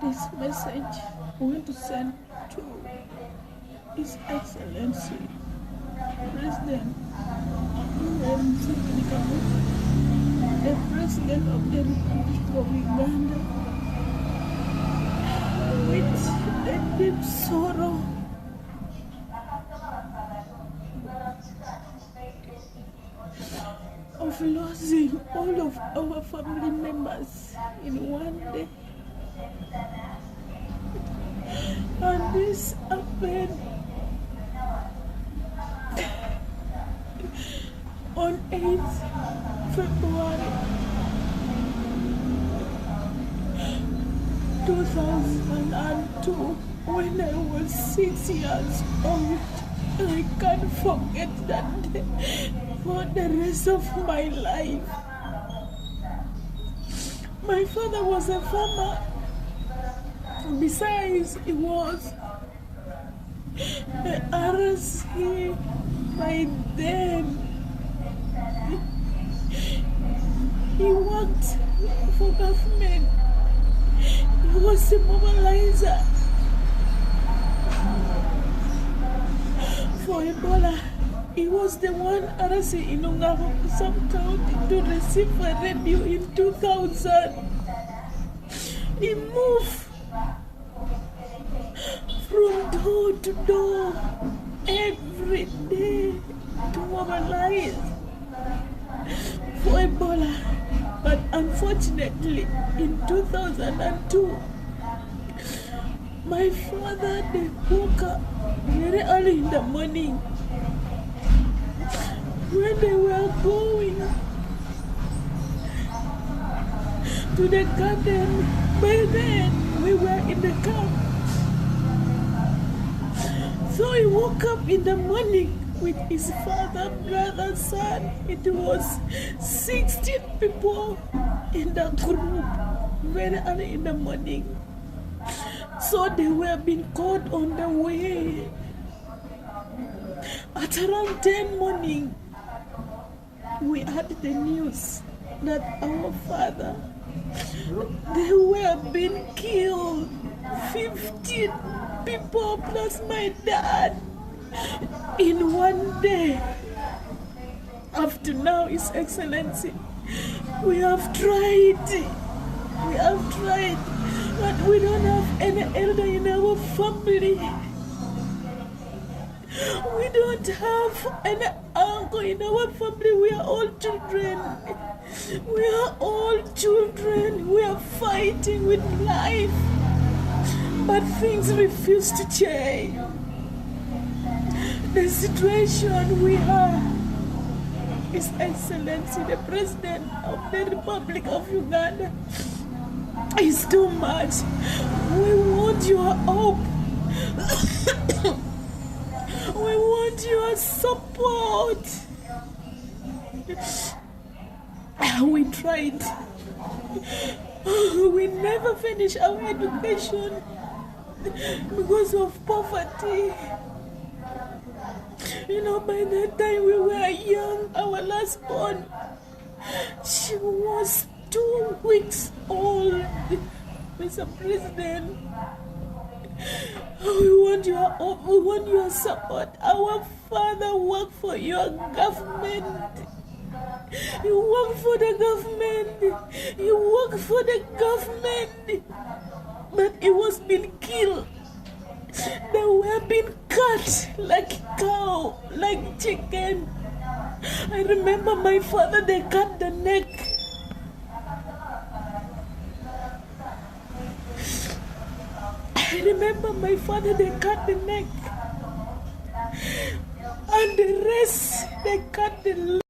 this message we want to send to His Excellency President Museveni, the President of the Republic of Uganda, with a deep sorrow of losing all of our family members in one day. And this happened on 8th February 2002 when I was 6 years old. I can't forget that day for the rest of my life. My father was a farmer. Besides, he was an RC by then. He worked for government. He was a mobilizer for Ebola. He was the one RC in Uganda, some county, to receive a review in 2000. He moved from door to door every day to mobilize for Ebola. But unfortunately, in 2002, my father, they woke up very early in the morning when they were going to the garden. By then, we were in the camp. So he woke up in the morning with his father, brother, son. It was 16 people in the group very early in the morning. So they were being called on the way. At around 10 morning, we had the news that our father, they were being killed. 15 people plus my dad in one day. Up to now, His Excellency, we have tried, but we don't have any elder in our family. We don't have any uncle in our family. We are all children. We are fighting with life. But things refuse to change. The situation we have, His Excellency, the President of the Republic of Uganda, is too much. We want your hope. We want your support. We tried. We never finished our education because of poverty. By the time we were young, our last born, she was 2 weeks old. Mr. President, we want your hope, we want your support. Our father worked for your government. You work for the government. But it was being killed. They were being cut like cow, like chicken. I remember my father, they cut the neck. I remember my father, they cut the neck. And the rest, they cut the